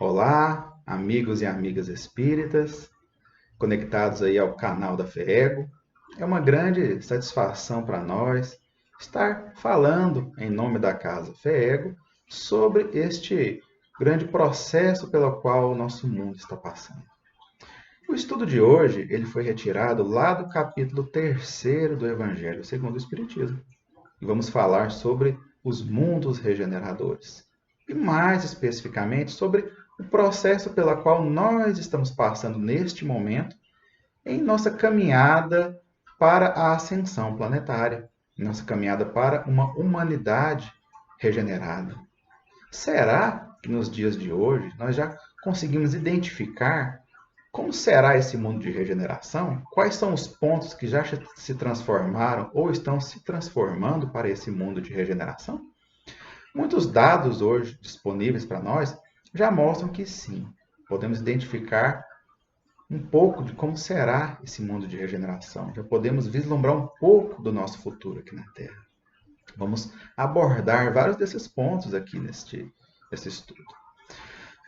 Olá, amigos e amigas espíritas, conectados aí ao canal da FEEGO. É uma grande satisfação para nós estar falando em nome da Casa FEEGO sobre este grande processo pelo qual o nosso mundo está passando. O estudo de hoje ele foi retirado lá do capítulo 3º do Evangelho segundo o Espiritismo. E vamos falar sobre os mundos regeneradores. E mais especificamente sobre o processo pela qual nós estamos passando neste momento em nossa caminhada para a ascensão planetária, nossa caminhada para uma humanidade regenerada. Será que nos dias de hoje nós já conseguimos identificar como será esse mundo de regeneração? Quais são os pontos que já se transformaram ou estão se transformando para esse mundo de regeneração? Muitos dados hoje disponíveis para nós já mostram que sim, podemos identificar um pouco de como será esse mundo de regeneração. Já podemos vislumbrar um pouco do nosso futuro aqui na Terra. Vamos abordar vários desses pontos aqui nesse estudo.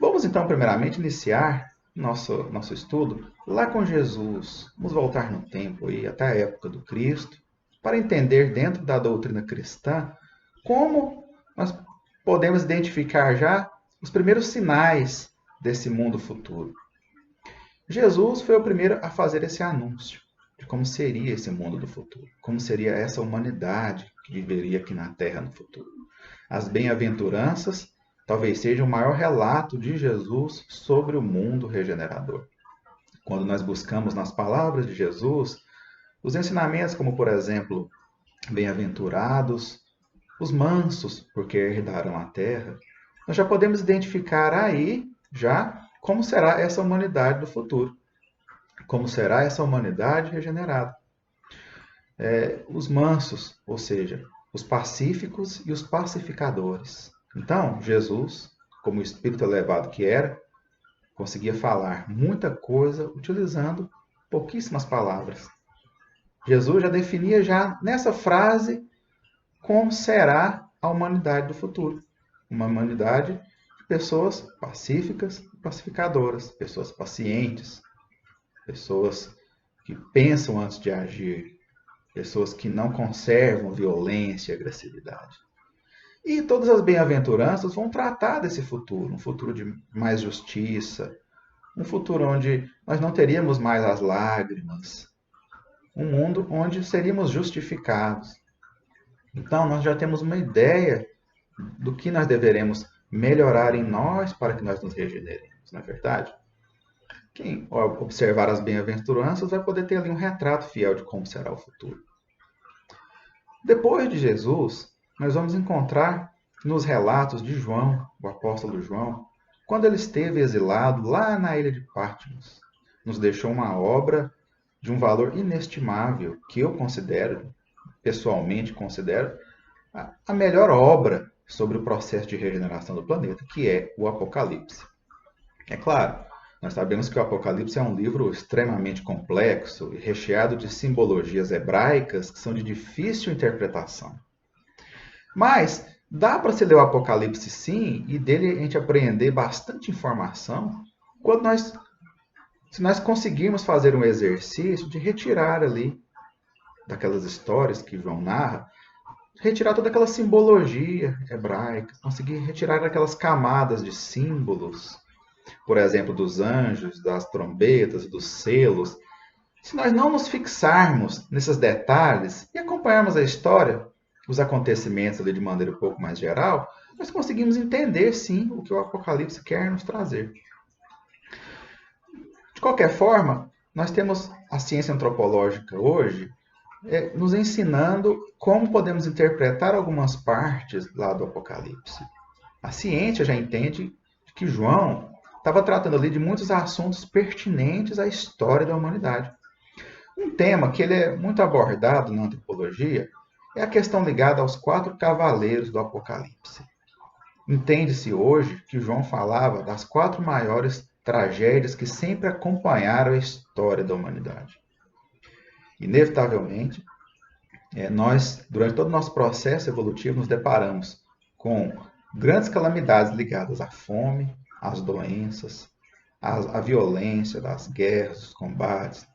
Vamos então, primeiramente, iniciar nosso estudo lá com Jesus. Vamos voltar no tempo e até a época do Cristo, para entender dentro da doutrina cristã como nós podemos identificar já os primeiros sinais desse mundo futuro. Jesus foi o primeiro a fazer esse anúncio de como seria esse mundo do futuro, como seria essa humanidade que viveria aqui na Terra no futuro. As bem-aventuranças talvez seja o maior relato de Jesus sobre o mundo regenerador. Quando nós buscamos nas palavras de Jesus os ensinamentos como, por exemplo, bem-aventurados, os mansos, porque herdarão a terra, nós já podemos identificar aí já como será essa humanidade do futuro. Como será essa humanidade regenerada. Os mansos, ou seja, os pacíficos e os pacificadores. Então, Jesus, como o espírito elevado que era, conseguia falar muita coisa utilizando pouquíssimas palavras. Jesus já definia já nessa frase como será a humanidade do futuro. Uma humanidade de pessoas pacíficas e pacificadoras, pessoas pacientes, pessoas que pensam antes de agir, pessoas que não conservam violência e agressividade. E todas as bem-aventuranças vão tratar desse futuro, um futuro de mais justiça, um futuro onde nós não teríamos mais as lágrimas, um mundo onde seríamos justificados. Então, nós já temos uma ideia do que nós deveremos melhorar em nós para que nós nos regeneremos, não é verdade? Quem observar as bem-aventuranças vai poder ter ali um retrato fiel de como será o futuro. Depois de Jesus, nós vamos encontrar nos relatos de João, o apóstolo João, quando ele esteve exilado lá na ilha de Patmos. Nos deixou uma obra de um valor inestimável, que eu considero, pessoalmente considero, a melhor obra sobre o processo de regeneração do planeta, que é o Apocalipse. É claro, nós sabemos que o Apocalipse é um livro extremamente complexo e recheado de simbologias hebraicas que são de difícil interpretação. Mas dá para se ler o Apocalipse sim, e dele a gente apreender bastante informação, se nós conseguirmos fazer um exercício de retirar ali, daquelas histórias que João narra, retirar toda aquela simbologia hebraica, conseguir retirar aquelas camadas de símbolos, por exemplo, dos anjos, das trombetas, dos selos. Se nós não nos fixarmos nesses detalhes e acompanharmos a história, os acontecimentos ali de maneira um pouco mais geral, nós conseguimos entender sim o que o Apocalipse quer nos trazer. De qualquer forma, nós temos a ciência antropológica hoje nos ensinando como podemos interpretar algumas partes lá do Apocalipse. A ciência já entende que João estava tratando ali de muitos assuntos pertinentes à história da humanidade. Um tema que ele é muito abordado na antropologia é a questão ligada aos 4 cavaleiros do Apocalipse. Entende-se hoje que João falava das 4 maiores tragédias que sempre acompanharam a história da humanidade. Inevitavelmente, nós, durante todo o nosso processo evolutivo, nos deparamos com grandes calamidades ligadas à fome, as doenças, a violência das guerras, dos combates,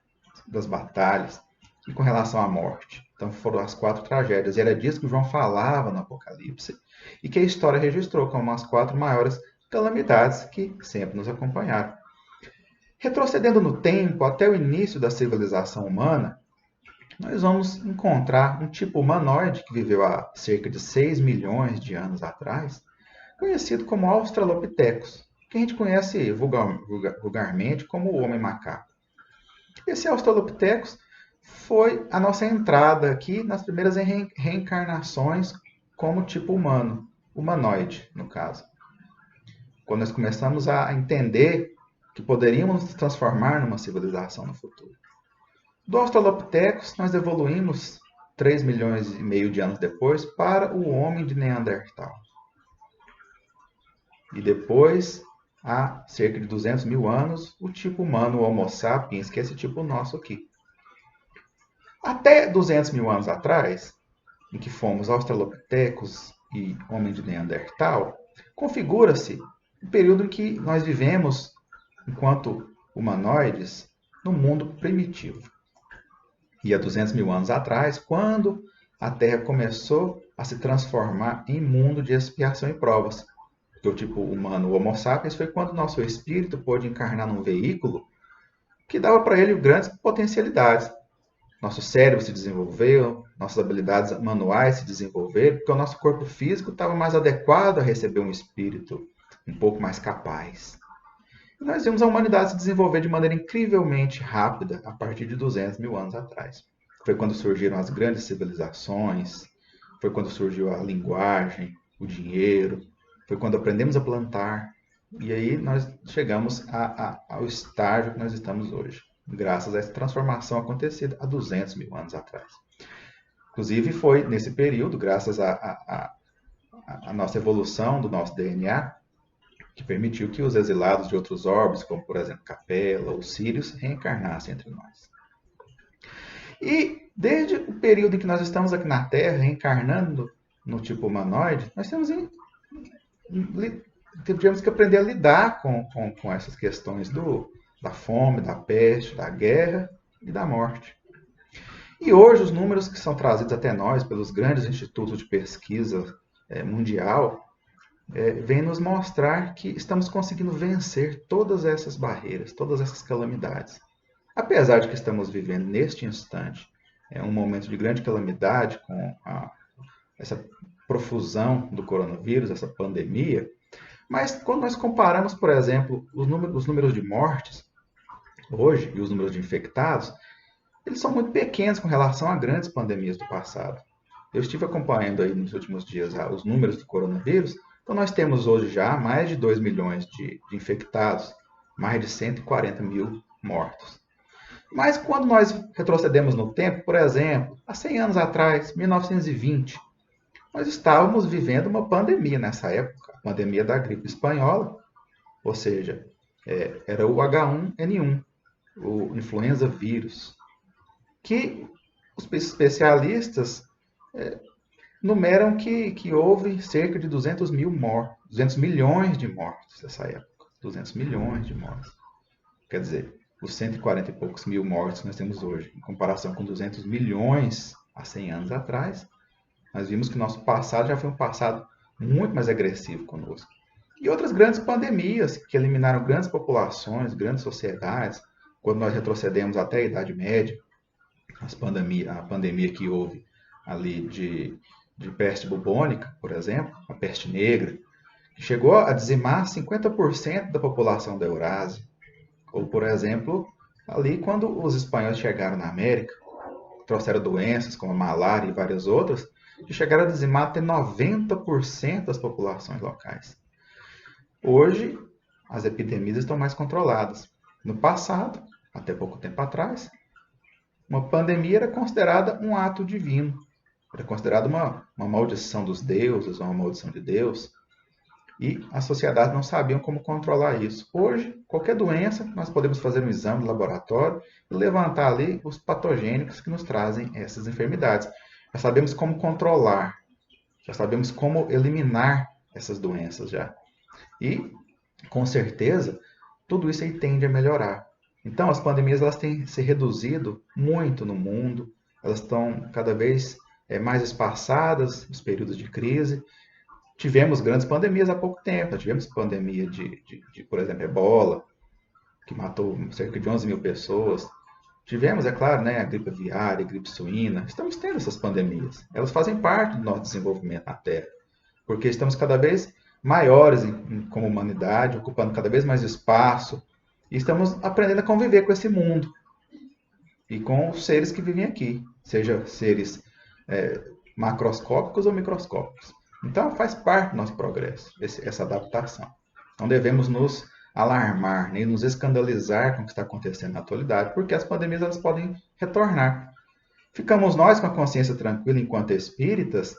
das batalhas e com relação à morte. Então foram as 4 tragédias. E era disso que João falava no Apocalipse e que a história registrou como as 4 maiores calamidades que sempre nos acompanharam. Retrocedendo no tempo até o início da civilização humana, nós vamos encontrar um tipo humanoide que viveu há cerca de 6 milhões de anos atrás, conhecido como Australopithecus, que a gente conhece vulgarmente como o homem macaco. Esse Australopithecus foi a nossa entrada aqui nas primeiras reencarnações como tipo humano, humanoide, no caso. Quando nós começamos a entender que poderíamos nos transformar numa civilização no futuro. Do Australopithecus, nós evoluímos 3 milhões e meio de anos depois para o homem de Neandertal. E depois, há cerca de 200 mil anos, o tipo humano, o Homo sapiens, que é esse tipo nosso aqui. Até 200 mil anos atrás, em que fomos Australopithecus e homem de Neandertal, configura-se o período em que nós vivemos, enquanto humanoides, no mundo primitivo. E há 200 mil anos atrás, quando a Terra começou a se transformar em mundo de expiação e provas. Porque o tipo humano, o Homo sapiens, foi quando o nosso espírito pôde encarnar num veículo que dava para ele grandes potencialidades. Nosso cérebro se desenvolveu, nossas habilidades manuais se desenvolveram, porque o nosso corpo físico estava mais adequado a receber um espírito um pouco mais capaz. E nós vimos a humanidade se desenvolver de maneira incrivelmente rápida a partir de 200 mil anos atrás. Foi quando surgiram as grandes civilizações, foi quando surgiu a linguagem, o dinheiro, foi quando aprendemos a plantar, e aí nós chegamos ao estágio que nós estamos hoje, graças a essa transformação acontecida há 200 mil anos atrás. Inclusive foi nesse período, graças à nossa evolução do nosso DNA, que permitiu que os exilados de outros orbes, como por exemplo Capela ou Sírios, reencarnassem entre nós. E desde o período em que nós estamos aqui na Terra, reencarnando no tipo humanoide, nós tivemos que aprender a lidar com essas questões da fome, da peste, da guerra e da morte. E hoje os números que são trazidos até nós pelos grandes institutos de pesquisa mundial vem nos mostrar que estamos conseguindo vencer todas essas barreiras, todas essas calamidades. Apesar de que estamos vivendo neste instante um momento de grande calamidade com essa profusão do coronavírus, essa pandemia, mas quando nós comparamos, por exemplo, os números de mortes hoje e os números de infectados, eles são muito pequenos com relação a grandes pandemias do passado. Eu estive acompanhando aí nos últimos dias os números do coronavírus. Então, nós temos hoje já mais de 2 milhões de infectados, mais de 140 mil mortos. Mas quando nós retrocedemos no tempo, por exemplo, há 100 anos atrás, 1920, nós estávamos vivendo uma pandemia nessa época, a pandemia da gripe espanhola, ou seja, era o H1N1, o influenza vírus, que os especialistas numeram que houve cerca de 200 milhões de mortes nessa época. 200 milhões de mortes. Quer dizer, os 140 e poucos mil mortes que nós temos hoje, em comparação com 200 milhões há 100 anos atrás, nós vimos que nosso passado já foi um passado muito mais agressivo conosco. E outras grandes pandemias que eliminaram grandes populações, grandes sociedades, quando nós retrocedemos até a Idade Média, a pandemia que houve ali de peste bubônica, por exemplo, a peste negra, que chegou a dizimar 50% da população da Eurásia. Ou, por exemplo, ali quando os espanhóis chegaram na América, trouxeram doenças como a malária e várias outras, que chegaram a dizimar até 90% das populações locais. Hoje, as epidemias estão mais controladas. No passado, até pouco tempo atrás, uma pandemia era considerada um ato divino. Era considerada uma maldição dos deuses, uma maldição de Deus. E as sociedades não sabiam como controlar isso. Hoje, qualquer doença, nós podemos fazer um exame de laboratório e levantar ali os patogênicos que nos trazem essas enfermidades. Já sabemos como controlar, já sabemos como eliminar essas doenças já. E com certeza, tudo isso aí tende a melhorar. Então, as pandemias elas têm se reduzido muito no mundo, elas estão cada vez mais espaçadas, os períodos de crise. Tivemos grandes pandemias há pouco tempo, tivemos pandemia por exemplo, ebola, que matou cerca de 11 mil pessoas. Tivemos, é claro, né, a gripe aviária, a gripe suína. Estamos tendo essas pandemias. Elas fazem parte do nosso desenvolvimento na Terra, porque estamos cada vez maiores como humanidade, ocupando cada vez mais espaço, e estamos aprendendo a conviver com esse mundo e com os seres que vivem aqui, seja seres macroscópicos ou microscópicos. Então, faz parte do nosso progresso, essa adaptação. Não devemos nos alarmar, nem nos escandalizar com o que está acontecendo na atualidade, porque as pandemias elas podem retornar. Ficamos nós com a consciência tranquila enquanto espíritas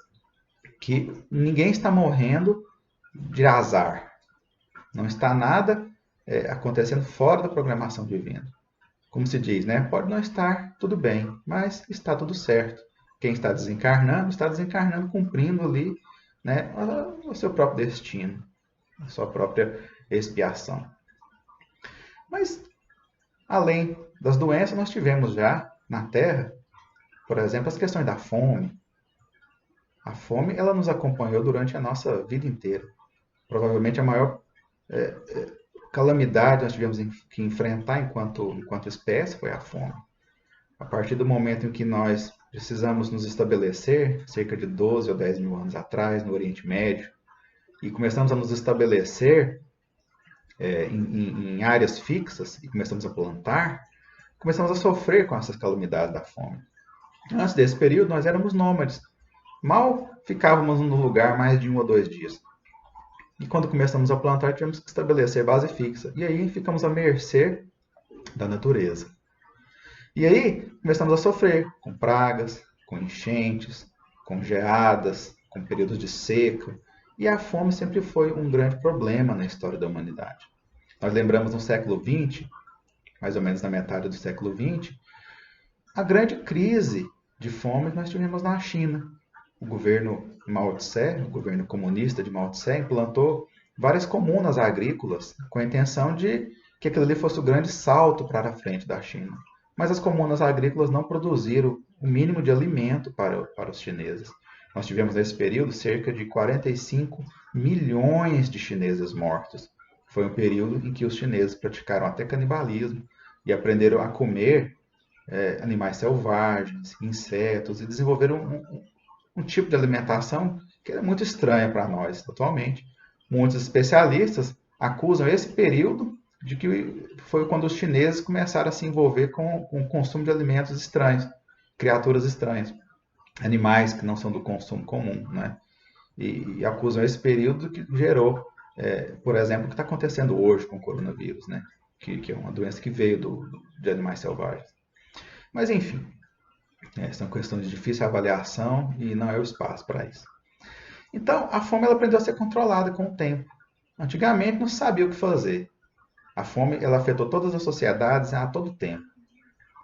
que ninguém está morrendo de azar. Não está nada acontecendo fora da programação divina. Como se diz, né? Pode não estar tudo bem, mas está tudo certo. Quem está desencarnando cumprindo ali, né, o seu próprio destino, a sua própria expiação. Mas, além das doenças, nós tivemos já na Terra, por exemplo, as questões da fome. A fome, ela nos acompanhou durante a nossa vida inteira. Provavelmente a maior calamidade que nós tivemos que enfrentar enquanto espécie foi a fome. A partir do momento em que nós precisamos nos estabelecer, cerca de 12 ou 10 mil anos atrás, no Oriente Médio, e começamos a nos estabelecer em áreas fixas e começamos a plantar, começamos a sofrer com essas calamidades da fome. Antes desse período, nós éramos nômades. Mal ficávamos no lugar mais de 1 ou 2 dias. E quando começamos a plantar, tivemos que estabelecer base fixa. E aí ficamos à mercê da natureza. E aí começamos a sofrer com pragas, com enchentes, com geadas, com períodos de seca. E a fome sempre foi um grande problema na história da humanidade. Nós lembramos no século XX, mais ou menos na metade do século XX, a grande crise de fome que nós tivemos na China. O governo Mao Tse, o governo comunista de Mao Tse, implantou várias comunas agrícolas com a intenção de que aquilo ali fosse o grande salto para a frente da China. Mas as comunas agrícolas não produziram o mínimo de alimento para os chineses. Nós tivemos nesse período cerca de 45 milhões de chineses mortos. Foi um período em que os chineses praticaram até canibalismo e aprenderam a comer animais selvagens, insetos, e desenvolveram um tipo de alimentação que é muito estranha para nós atualmente. Muitos especialistas acusam esse período de que foi quando os chineses começaram a se envolver com o consumo de alimentos estranhos, criaturas estranhas, animais que não são do consumo comum, né? E acusam esse período que gerou, por exemplo, o que está acontecendo hoje com o coronavírus, né? Que é uma doença que veio de animais selvagens. Mas, enfim, são questões de difícil avaliação e não é o espaço para isso. Então, a fome ela aprendeu a ser controlada com o tempo. Antigamente não se sabia o que fazer. A fome ela afetou todas as sociedades a todo tempo.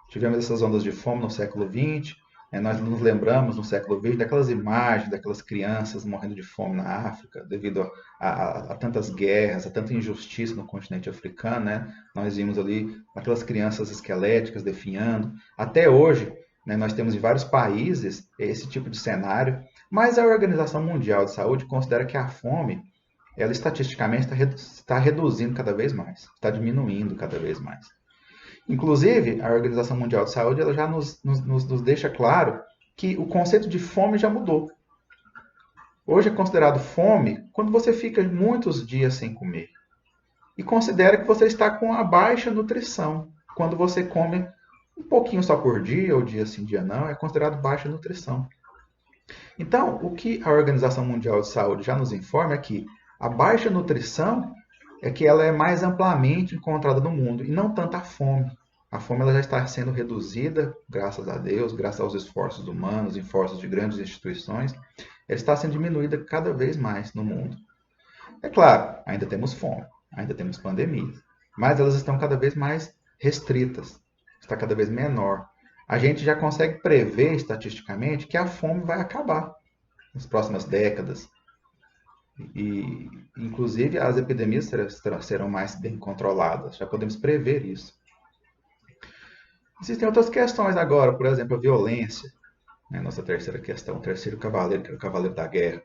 Tivemos essas ondas de fome no século XX, nós nos lembramos no século XX daquelas imagens daquelas crianças morrendo de fome na África, devido a tantas guerras, a tanta injustiça no continente africano. Né? Nós vimos ali aquelas crianças esqueléticas definhando. Até hoje, né, nós temos em vários países esse tipo de cenário, mas a Organização Mundial de Saúde considera que a fome, ela estatisticamente está reduzindo cada vez mais, está diminuindo cada vez mais. Inclusive, a Organização Mundial de Saúde ela já nos deixa claro que o conceito de fome já mudou. Hoje é considerado fome quando você fica muitos dias sem comer. E considera que você está com a baixa nutrição. Quando você come um pouquinho só por dia, ou dia sim, dia não, é considerado baixa nutrição. Então, o que a Organização Mundial de Saúde já nos informa é que a baixa nutrição é que ela é mais amplamente encontrada no mundo, e não tanto a fome. A fome ela já está sendo reduzida, graças a Deus, graças aos esforços humanos, esforços de grandes instituições, ela está sendo diminuída cada vez mais no mundo. É claro, ainda temos fome, ainda temos pandemias, mas elas estão cada vez mais restritas, está cada vez menor. A gente já consegue prever estatisticamente que a fome vai acabar nas próximas décadas. E, inclusive, as epidemias serão mais bem controladas. Já podemos prever isso. Existem outras questões agora, por exemplo, a violência. Né? Nossa terceira questão, o terceiro cavaleiro, que é o cavaleiro da guerra.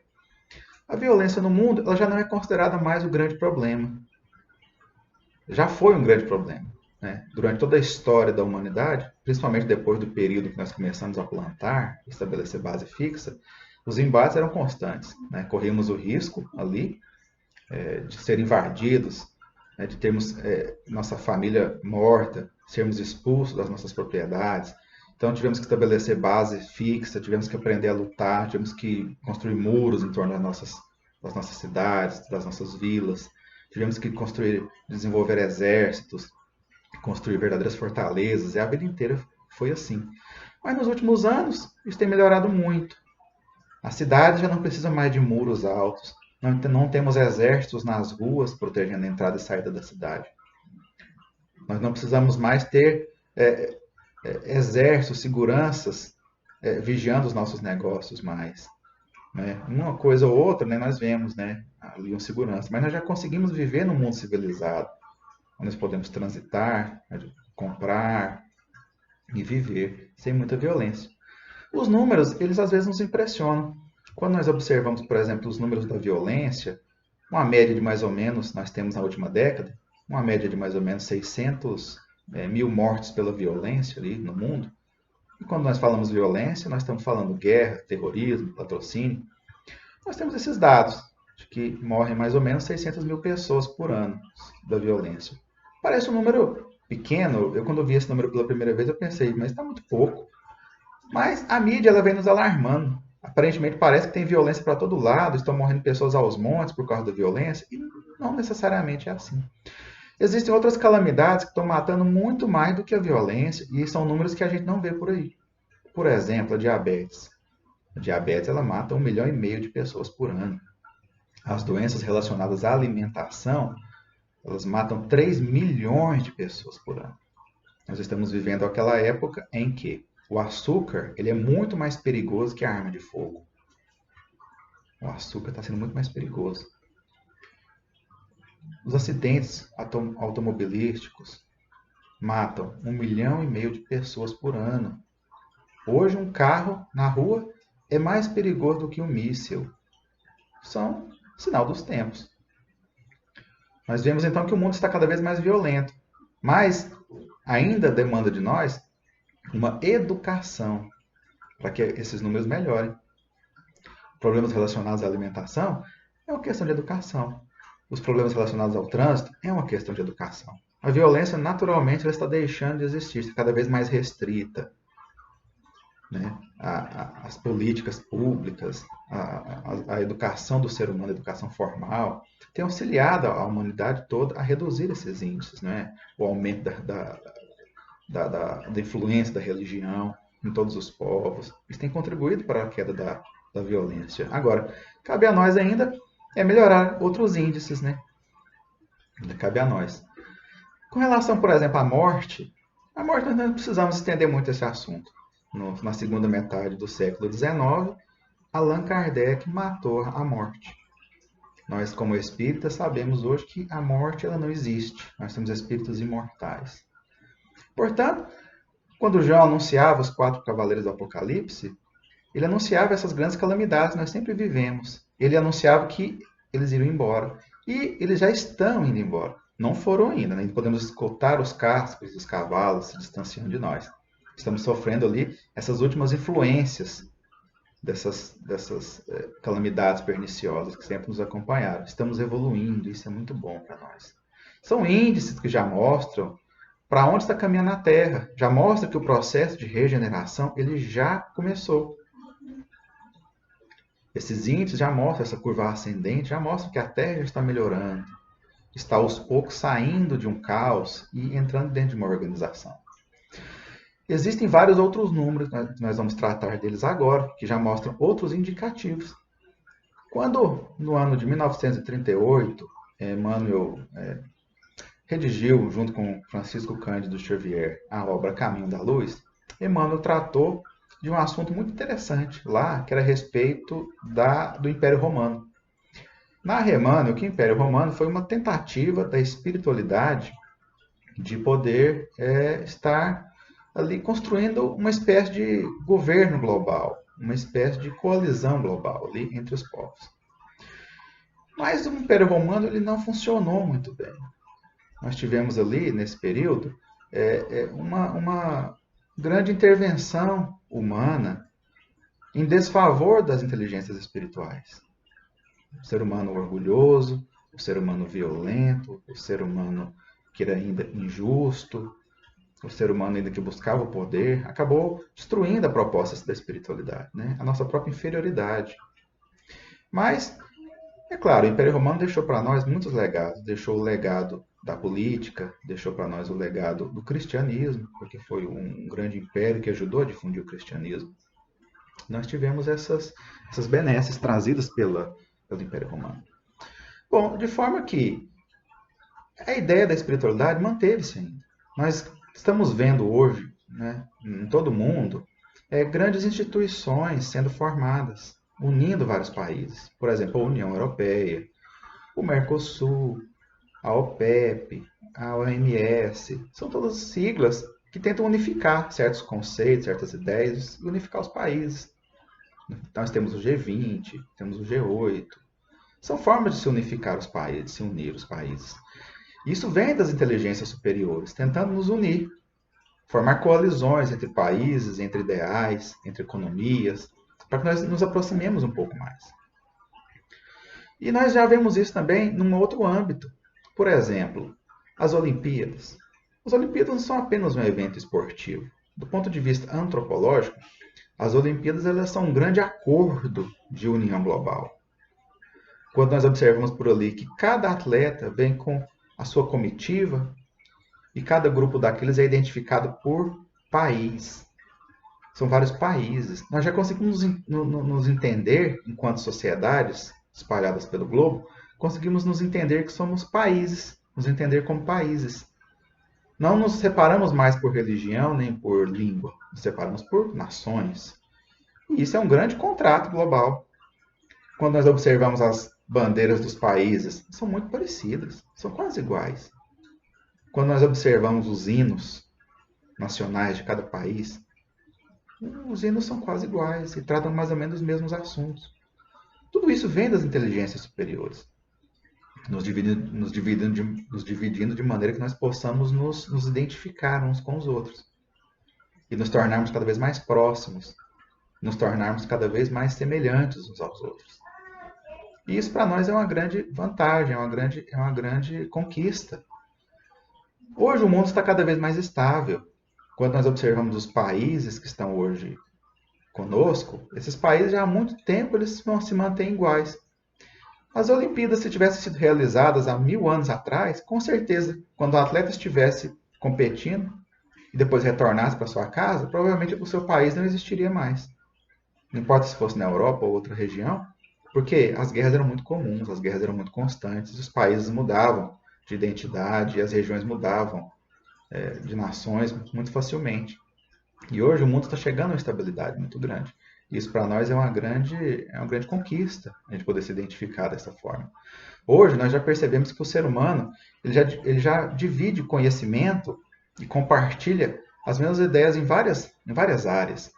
A violência no mundo ela já não é considerada mais o grande problema. Já foi um grande problema. Né? Durante toda a história da humanidade, principalmente depois do período que nós começamos a plantar, estabelecer base fixa, os embates eram constantes. Né? Corríamos o risco ali de ser invadidos, né? De termos nossa família morta, sermos expulsos das nossas propriedades. Então tivemos que estabelecer base fixa, tivemos que aprender a lutar, tivemos que construir muros em torno das nossas cidades, das nossas vilas. Tivemos que construir, desenvolver exércitos, construir verdadeiras fortalezas, e a vida inteira foi assim. Mas nos últimos anos, isso tem melhorado muito. As cidades já não precisam mais de muros altos, não temos exércitos nas ruas protegendo a entrada e saída da cidade. Nós não precisamos mais ter exércitos, seguranças vigiando os nossos negócios mais. Né? Uma coisa ou outra, né, nós vemos, né, ali um segurança, mas nós já conseguimos viver num mundo civilizado, onde nós podemos transitar, comprar e viver sem muita violência. Os números, eles às vezes nos impressionam. Quando nós observamos, por exemplo, os números da violência, uma média de mais ou menos, nós temos na última década, uma média de mais ou menos 600 mil mortes pela violência ali no mundo. E quando nós falamos violência, nós estamos falando guerra, terrorismo, patrocínio. Nós temos esses dados de que morrem mais ou menos 600 mil pessoas por ano da violência. Parece um número pequeno. Eu, quando vi esse número pela primeira vez, eu pensei, mas está muito pouco. Mas a mídia ela vem nos alarmando. Aparentemente parece que tem violência para todo lado, estão morrendo pessoas aos montes por causa da violência, e não necessariamente é assim. Existem outras calamidades que estão matando muito mais do que a violência, e são números que a gente não vê por aí. Por exemplo, a diabetes. A diabetes ela mata 1,5 milhão de pessoas por ano. As doenças relacionadas à alimentação, elas matam 3 milhões de pessoas por ano. Nós estamos vivendo aquela época em que o açúcar ele é muito mais perigoso que a arma de fogo. O açúcar está sendo muito mais perigoso. Os acidentes automobilísticos matam 1,5 milhão de pessoas por ano. Hoje um carro na rua é mais perigoso do que um míssil. São sinal dos tempos. Nós vemos então que o mundo está cada vez mais violento, mas ainda demanda de nós uma educação para que esses números melhorem. Problemas relacionados à alimentação é uma questão de educação. Os problemas relacionados ao trânsito é uma questão de educação. A violência, naturalmente, ela está deixando de existir, está cada vez mais restrita. Né? As políticas públicas, a educação do ser humano, a educação formal, tem auxiliado a humanidade toda a reduzir esses índices. Né? O aumento da influência da religião em todos os povos. Isso tem contribuído para a queda da violência. Agora, cabe a nós ainda melhorar outros índices, né? Cabe a nós. Com relação, por exemplo, à morte, nós não precisamos estender muito esse assunto. Na segunda metade do século XIX, Allan Kardec matou a morte. Nós, como espíritas, sabemos hoje que a morte ela não existe. Nós somos espíritos imortais. Portanto, quando João anunciava os 4 cavaleiros do Apocalipse, ele anunciava essas grandes calamidades que nós sempre vivemos. Ele anunciava que eles iriam embora. E eles já estão indo embora. Não foram ainda, né? Podemos escutar os cascos dos cavalos se distanciando de nós. Estamos sofrendo ali essas últimas influências dessas calamidades perniciosas que sempre nos acompanharam. Estamos evoluindo, isso é muito bom para nós. São índices que já mostram para onde está caminhando a Terra. Já mostra que o processo de regeneração ele já começou. Esses índices já mostram essa curva ascendente, já mostram que a Terra já está melhorando. Está aos poucos saindo de um caos e entrando dentro de uma organização. Existem vários outros números, nós vamos tratar deles agora, que já mostram outros indicativos. Quando, no ano de 1938, Emmanuel redigiu, junto com Francisco Cândido Xavier, a obra Caminho da Luz, Emmanuel tratou de um assunto muito interessante lá, que era a respeito do Império Romano. Na Remânia, o que o Império Romano foi uma tentativa da espiritualidade de poder estar ali construindo uma espécie de governo global, uma espécie de coalizão global ali entre os povos. Mas o Império Romano ele não funcionou muito bem. Nós tivemos ali, nesse período, uma grande intervenção humana em desfavor das inteligências espirituais. O ser humano orgulhoso, o ser humano violento, o ser humano que era ainda injusto, o ser humano ainda que buscava o poder, acabou destruindo a proposta da espiritualidade, né? A nossa própria inferioridade. Mas, é claro, o Império Romano deixou para nós muitos legados. Deixou o legado da política, deixou para nós o legado do cristianismo, porque foi um grande império que ajudou a difundir o cristianismo. Nós tivemos essas benesses trazidas pelo Império Romano. Bom, de forma que a ideia da espiritualidade manteve-se ainda. Nós estamos vendo hoje, né, em todo o mundo, grandes instituições sendo formadas, unindo vários países. Por exemplo, a União Europeia, o Mercosul, a OPEP, a OMS. São todas siglas que tentam unificar certos conceitos, certas ideias, e unificar os países. Então, nós temos o G20, temos o G8. São formas de se unificar os países, de se unir os países. Isso vem das inteligências superiores, tentando nos unir, formar coalizões entre países, entre ideais, entre economias, para que nós nos aproximemos um pouco mais. E nós já vemos isso também num outro âmbito. Por exemplo, as Olimpíadas. As Olimpíadas não são apenas um evento esportivo. Do ponto de vista antropológico, as Olimpíadas elas são um grande acordo de união global. Quando nós observamos por ali que cada atleta vem com a sua comitiva e cada grupo daqueles é identificado por país. São vários países. Nós já conseguimos nos entender, enquanto sociedades espalhadas pelo globo, conseguimos nos entender que somos países, nos entender como países. Não nos separamos mais por religião nem por língua, nos separamos por nações. E isso é um grande contrato global. Quando nós observamos as bandeiras dos países, são muito parecidas, são quase iguais. Quando nós observamos os hinos nacionais de cada país, os hinos são quase iguais e tratam mais ou menos os mesmos assuntos. Tudo isso vem das inteligências superiores, nos dividindo de maneira que nós possamos nos identificar uns com os outros e nos tornarmos cada vez mais próximos, nos tornarmos cada vez mais semelhantes uns aos outros. E isso para nós é uma grande vantagem, é uma grande conquista. Hoje o mundo está cada vez mais estável. Quando nós observamos os países que estão hoje conosco, esses países já há muito tempo eles não se mantêm iguais. As Olimpíadas, se tivessem sido realizadas há 1000 anos atrás, com certeza, quando o atleta estivesse competindo e depois retornasse para sua casa, provavelmente o seu país não existiria mais. Não importa se fosse na Europa ou outra região, porque as guerras eram muito comuns, as guerras eram muito constantes, os países mudavam de identidade e as regiões mudavam de nações muito facilmente. E hoje o mundo está chegando a uma estabilidade muito grande. Isso para nós é uma grande conquista, a gente poder se identificar dessa forma. Hoje nós já percebemos que o ser humano ele já divide conhecimento e compartilha as mesmas ideias em várias áreas.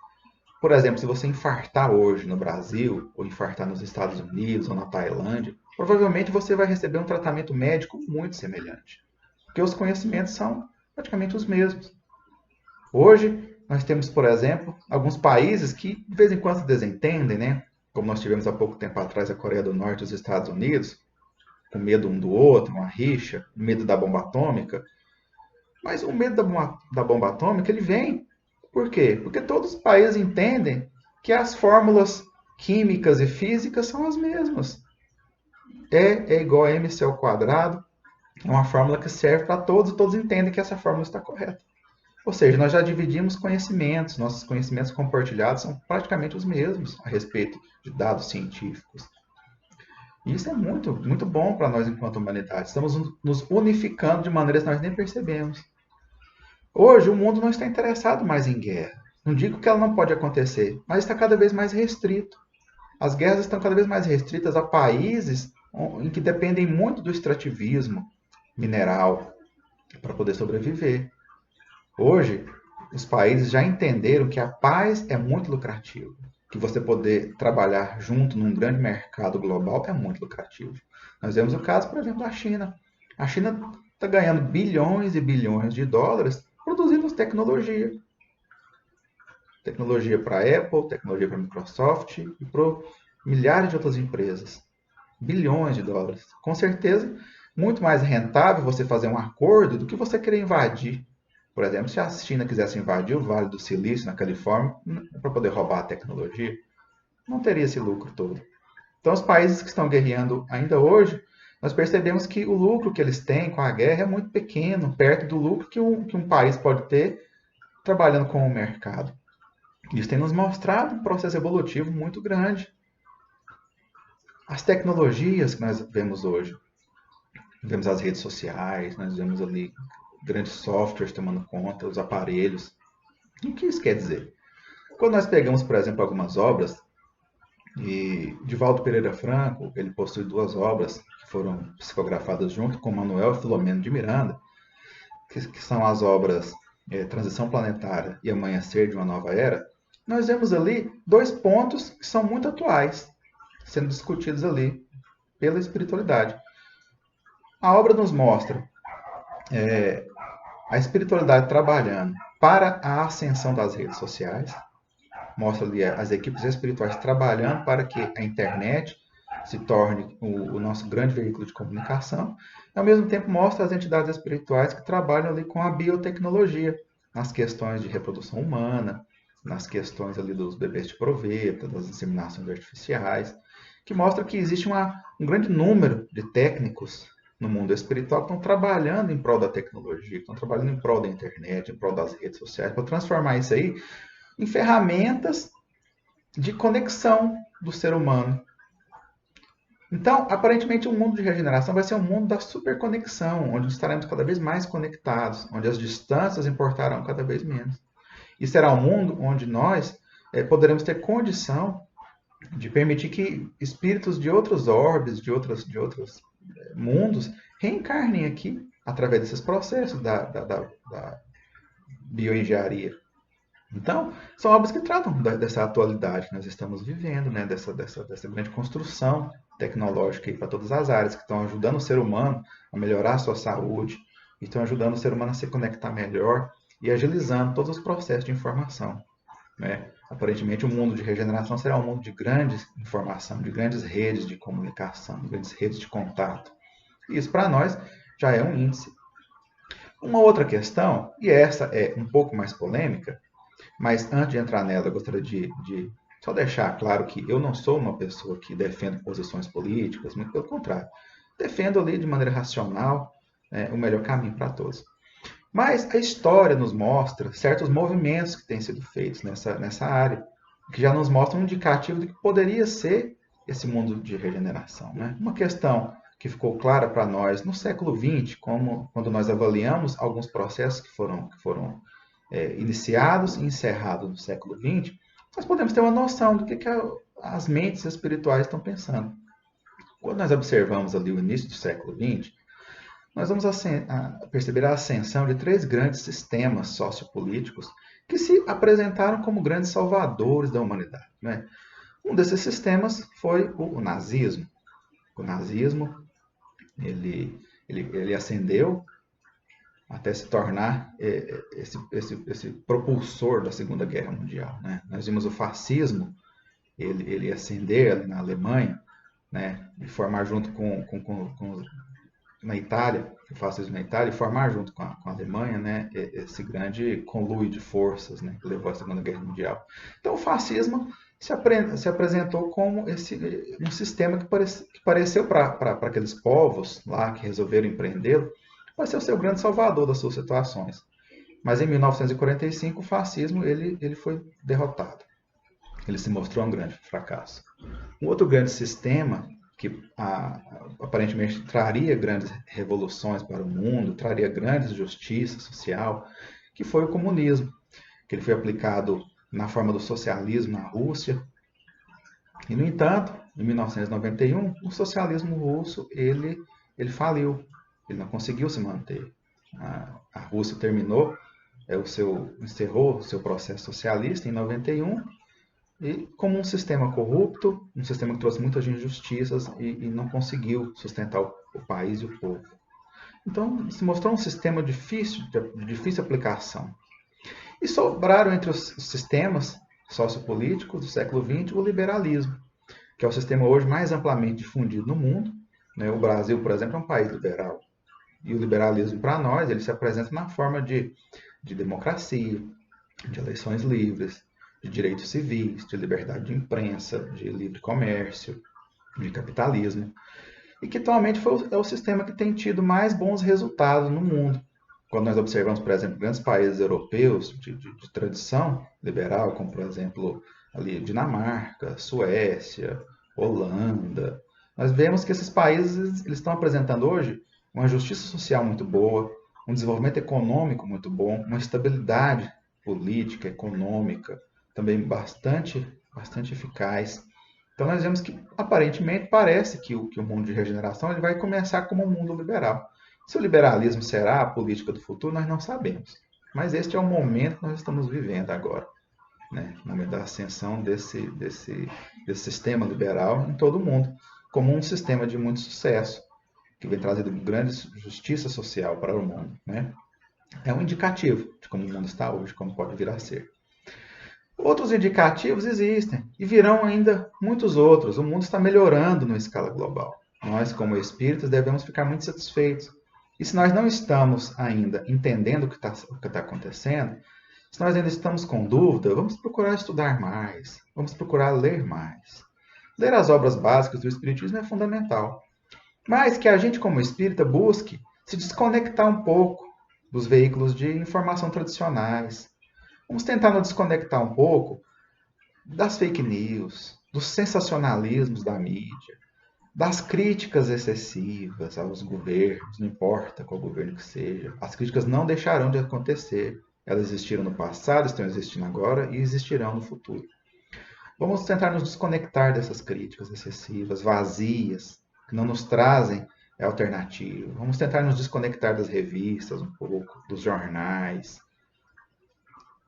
Por exemplo, se você infartar hoje no Brasil, ou infartar nos Estados Unidos, ou na Tailândia, provavelmente você vai receber um tratamento médico muito semelhante. Porque os conhecimentos são praticamente os mesmos. Hoje, nós temos, por exemplo, alguns países que de vez em quando se desentendem, né? Como nós tivemos há pouco tempo atrás a Coreia do Norte e os Estados Unidos, com medo um do outro, uma rixa, medo da bomba atômica. Mas o medo da bomba atômica, ele vem. Por quê? Porque todos os países entendem que as fórmulas químicas e físicas são as mesmas. E é igual a mc ao quadrado, é uma fórmula que serve para todos e todos entendem que essa fórmula está correta. Ou seja, nós já dividimos conhecimentos, nossos conhecimentos compartilhados são praticamente os mesmos a respeito de dados científicos. E isso é muito, muito bom para nós enquanto humanidade. Estamos nos unificando de maneiras que nós nem percebemos. Hoje, o mundo não está interessado mais em guerra. Não digo que ela não pode acontecer, mas está cada vez mais restrito. As guerras estão cada vez mais restritas a países em que dependem muito do extrativismo mineral para poder sobreviver. Hoje, os países já entenderam que a paz é muito lucrativa, que você poder trabalhar junto num grande mercado global é muito lucrativo. Nós vemos o caso, por exemplo, da China. A China está ganhando bilhões e bilhões de dólares produzindo tecnologia. Tecnologia para a Apple, tecnologia para a Microsoft e para milhares de outras empresas. Bilhões de dólares. Com certeza, muito mais rentável você fazer um acordo do que você querer invadir. Por exemplo, se a China quisesse invadir o Vale do Silício, na Califórnia, para poder roubar a tecnologia, não teria esse lucro todo. Então, os países que estão guerreando ainda hoje, nós percebemos que o lucro que eles têm com a guerra é muito pequeno, perto do lucro que um país pode ter trabalhando com o mercado. Isso tem nos mostrado um processo evolutivo muito grande. As tecnologias que nós vemos hoje, vemos as redes sociais, nós vemos ali grandes softwares tomando conta, os aparelhos. O que isso quer dizer? Quando nós pegamos, por exemplo, algumas obras, e Divaldo Pereira Franco, ele possui duas obras que foram psicografadas junto com Manuel Filomeno de Miranda, que são as obras Transição Planetária e Amanhecer de uma Nova Era. Nós vemos ali dois pontos que são muito atuais, sendo discutidos ali pela espiritualidade. A obra nos mostra a espiritualidade trabalhando para a ascensão das redes sociais, mostra ali as equipes espirituais trabalhando para que a internet se torne o nosso grande veículo de comunicação, e ao mesmo tempo mostra as entidades espirituais que trabalham ali com a biotecnologia, nas questões de reprodução humana, nas questões ali dos bebês de proveta, das inseminações artificiais, que mostra que existe um grande número de técnicos no mundo espiritual que estão trabalhando em prol da tecnologia, que estão trabalhando em prol da internet, em prol das redes sociais, para transformar isso aí em ferramentas de conexão do ser humano. Então, aparentemente, o mundo de regeneração vai ser um mundo da superconexão, onde estaremos cada vez mais conectados, onde as distâncias importarão cada vez menos. E será um mundo onde nós poderemos ter condição de permitir que espíritos de outros orbes, de outros mundos, reencarnem aqui através desses processos da bioengenharia. Então, são obras que tratam dessa atualidade que nós estamos vivendo, né? dessa grande construção tecnológica para todas as áreas, que estão ajudando o ser humano a melhorar a sua saúde, estão ajudando o ser humano a se conectar melhor e agilizando todos os processos de informação. Né? Aparentemente, o mundo de regeneração será um mundo de grande informação, de grandes redes de comunicação, de grandes redes de contato. E isso, para nós, já é um índice. Uma outra questão, e essa é um pouco mais polêmica, mas antes de entrar nela, eu gostaria de só deixar claro que eu não sou uma pessoa que defende posições políticas, muito pelo contrário. Defendo ali de maneira racional o melhor caminho para todos. Mas a história nos mostra certos movimentos que têm sido feitos nessa área, que já nos mostram um indicativo do que poderia ser esse mundo de regeneração. Né? Uma questão que ficou clara para nós no século XX, quando nós avaliamos alguns processos que foram iniciados e encerrados no século XX, nós podemos ter uma noção do que as mentes espirituais estão pensando. Quando nós observamos ali o início do século XX, nós vamos perceber a ascensão de três grandes sistemas sociopolíticos que se apresentaram como grandes salvadores da humanidade. Né? Um desses sistemas foi o nazismo. O nazismo ele ascendeu até se tornar esse propulsor da Segunda Guerra Mundial. Né? Nós vimos o fascismo, ele ascender na Alemanha, né? E formar junto na Itália, o fascismo na Itália, e formar junto com a Alemanha, né? Esse grande conluio de forças, né? Que levou à Segunda Guerra Mundial. Então o fascismo se apresentou como um sistema que pareceu para aqueles povos lá que resolveram empreendê-lo, vai ser o seu grande salvador das suas situações. Mas em 1945 o fascismo ele foi derrotado. Ele se mostrou um grande fracasso. Um outro grande sistema que aparentemente traria grandes revoluções para o mundo, traria grandes justiça social, que foi o comunismo, que ele foi aplicado na forma do socialismo na Rússia. E, no entanto, em 1991, o socialismo russo ele faliu, ele não conseguiu se manter. A Rússia encerrou o seu processo socialista em 91 e como um sistema corrupto, um sistema que trouxe muitas injustiças e não conseguiu sustentar o país e o povo. Então, se mostrou um sistema de difícil aplicação. E sobraram entre os sistemas sociopolíticos do século XX o liberalismo, que é o sistema hoje mais amplamente difundido no mundo. O Brasil, por exemplo, é um país liberal. E o liberalismo, para nós, ele se apresenta na forma de democracia, de eleições livres, de direitos civis, de liberdade de imprensa, de livre comércio, de capitalismo. E que atualmente é o sistema que tem tido mais bons resultados no mundo. Quando nós observamos, por exemplo, grandes países europeus de tradição liberal, como, por exemplo, ali Dinamarca, Suécia, Holanda, nós vemos que esses países eles estão apresentando hoje uma justiça social muito boa, um desenvolvimento econômico muito bom, uma estabilidade política, econômica, também bastante eficaz. Então nós vemos que, aparentemente, parece que o mundo de regeneração ele vai começar como um mundo liberal. Se o liberalismo será a política do futuro, nós não sabemos. Mas este é o momento que nós estamos vivendo agora. O momento da ascensão desse sistema liberal em todo o mundo, como um sistema de muito sucesso, que vem trazendo grande justiça social para o mundo. É um indicativo de como o mundo está hoje, como pode vir a ser. Outros indicativos existem e virão ainda muitos outros. O mundo está melhorando na escala global. Nós, como espíritos, devemos ficar muito satisfeitos. E se nós não estamos ainda entendendo o que está acontecendo, se nós ainda estamos com dúvida, vamos procurar estudar mais, vamos procurar ler mais. Ler as obras básicas do Espiritismo é fundamental. Mas que a gente, como espírita, busque se desconectar um pouco dos veículos de informação tradicionais. Vamos tentar nos desconectar um pouco das fake news, dos sensacionalismos da mídia, das críticas excessivas aos governos, não importa qual governo que seja. As críticas não deixarão de acontecer. Elas existiram no passado, estão existindo agora e existirão no futuro. Vamos tentar nos desconectar dessas críticas excessivas, vazias, que não nos trazem alternativa. Vamos tentar nos desconectar das revistas um pouco, dos jornais,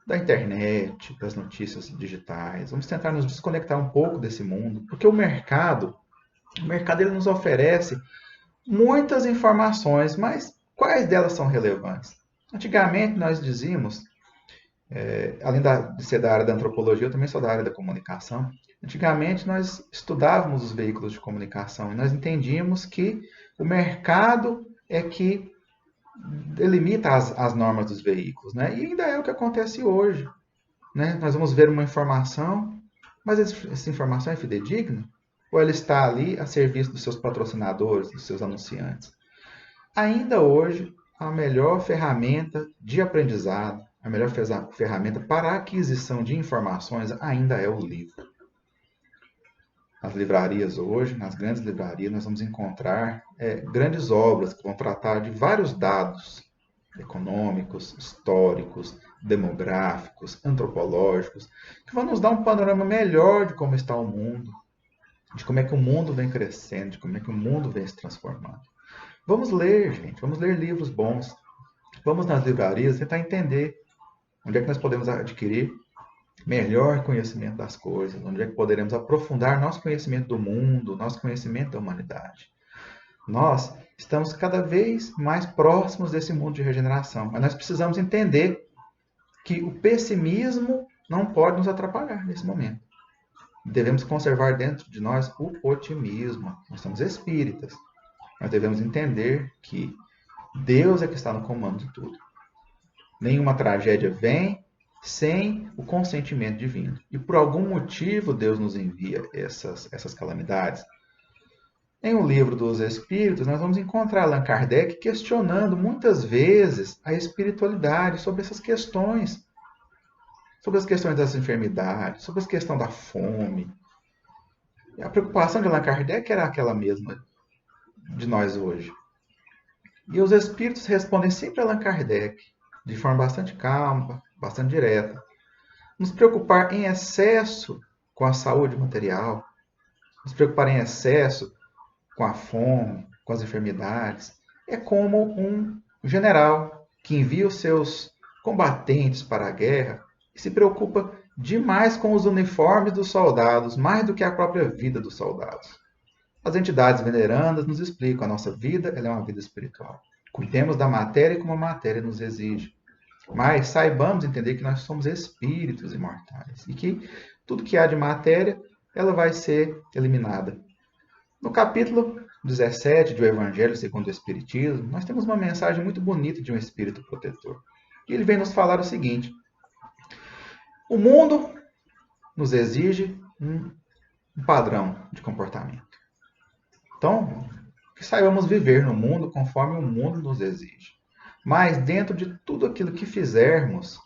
da internet, das notícias digitais. Vamos tentar nos desconectar um pouco desse mundo, porque o mercado ele nos oferece muitas informações, mas quais delas são relevantes? Antigamente nós dizíamos, além de ser da área da antropologia, eu também sou da área da comunicação. Antigamente nós estudávamos os veículos de comunicação e nós entendíamos que o mercado é que delimita as normas dos veículos, E ainda é o que acontece hoje, Nós vamos ver uma informação, mas essa informação é fidedigna? Ou ela está ali a serviço dos seus patrocinadores, dos seus anunciantes? Ainda hoje, a melhor ferramenta de aprendizado, a melhor ferramenta para a aquisição de informações ainda é o livro. Nas livrarias hoje, nas grandes livrarias, nós vamos encontrar grandes obras que vão tratar de vários dados econômicos, históricos, demográficos, antropológicos, que vão nos dar um panorama melhor de como está o mundo, de como é que o mundo vem crescendo, de como é que o mundo vem se transformando. Vamos ler, gente, vamos ler livros bons. Vamos nas livrarias tentar entender onde é que nós podemos adquirir melhor conhecimento das coisas, onde é que poderemos aprofundar nosso conhecimento do mundo, nosso conhecimento da humanidade. Nós estamos cada vez mais próximos desse mundo de regeneração, mas nós precisamos entender que o pessimismo não pode nos atrapalhar nesse momento. Devemos conservar dentro de nós o otimismo. Nós somos espíritas. Nós devemos entender que Deus é que está no comando de tudo. Nenhuma tragédia vem sem o consentimento divino. E por algum motivo Deus nos envia essas calamidades. Em O Livro dos Espíritos, nós vamos encontrar Allan Kardec questionando muitas vezes a espiritualidade sobre essas questões. Sobre as questões das enfermidades, sobre a questão da fome. E a preocupação de Allan Kardec era aquela mesma de nós hoje. E os espíritos respondem sempre a Allan Kardec, de forma bastante calma, bastante direta. Nos preocupar em excesso com a saúde material, nos preocupar em excesso com a fome, com as enfermidades. É como um general que envia os seus combatentes para a guerra e se preocupa demais com os uniformes dos soldados, mais do que a própria vida dos soldados. As entidades venerandas nos explicam que a nossa vida ela é uma vida espiritual. Cuidemos da matéria como a matéria nos exige. Mas saibamos entender que nós somos espíritos imortais e que tudo que há de matéria ela vai ser eliminada. No capítulo 17 do Evangelho segundo o Espiritismo, nós temos uma mensagem muito bonita de um espírito protetor. E ele vem nos falar o seguinte: o mundo nos exige um padrão de comportamento. Então, que saibamos viver no mundo conforme o mundo nos exige. Mas dentro de tudo aquilo que fizermos,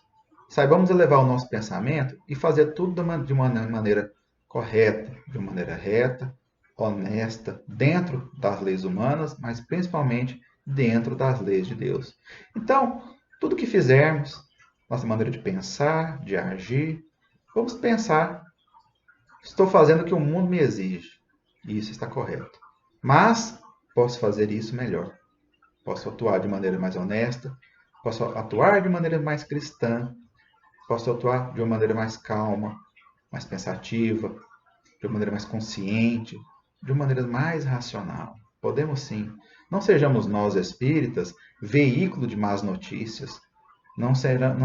saibamos elevar o nosso pensamento e fazer tudo de uma maneira correta, de uma maneira reta, honesta, dentro das leis humanas, mas principalmente dentro das leis de Deus. Então, tudo que fizermos, nossa maneira de pensar, de agir, vamos pensar: estou fazendo o que o mundo me exige. E isso está correto. Mas posso fazer isso melhor. Posso atuar de maneira mais honesta, posso atuar de maneira mais cristã, posso atuar de uma maneira mais calma, mais pensativa, de uma maneira mais consciente, de uma maneira mais racional. Podemos sim. Não sejamos nós espíritas veículo de más notícias. Não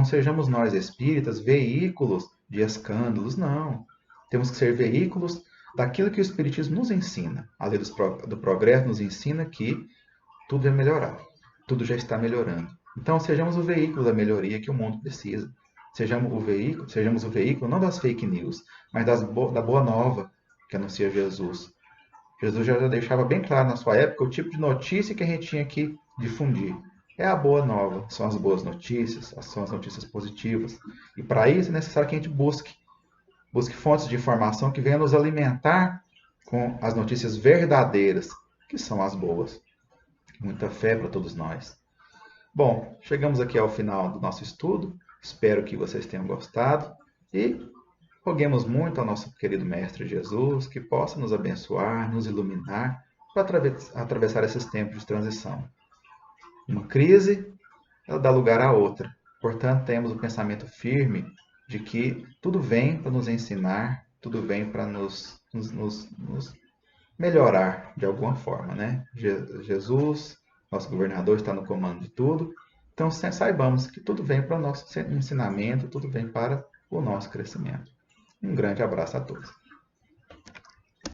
sejamos nós espíritas veículos de escândalos, não. Temos que ser veículos daquilo que o Espiritismo nos ensina. A lei do progresso nos ensina que tudo é melhorar, tudo já está melhorando. Então, sejamos o veículo da melhoria que o mundo precisa. Sejamos o veículo não das fake news, mas da boa nova que anuncia Jesus. Jesus já deixava bem claro na sua época o tipo de notícia que a gente tinha que difundir. É a boa nova, são as boas notícias, são as notícias positivas. E para isso é necessário que a gente busque fontes de informação que venham nos alimentar com as notícias verdadeiras, que são as boas. Muita fé para todos nós. Bom, chegamos aqui ao final do nosso estudo. Espero que vocês tenham gostado e roguemos muito ao nosso querido Mestre Jesus que possa nos abençoar, nos iluminar para atravessar esses tempos de transição. Uma crise, ela dá lugar à outra. Portanto, temos o pensamento firme de que tudo vem para nos ensinar, tudo vem para nos melhorar de alguma forma, né? Jesus, nosso governador, está no comando de tudo. Então, saibamos que tudo vem para o nosso ensinamento, tudo vem para o nosso crescimento. Um grande abraço a todos.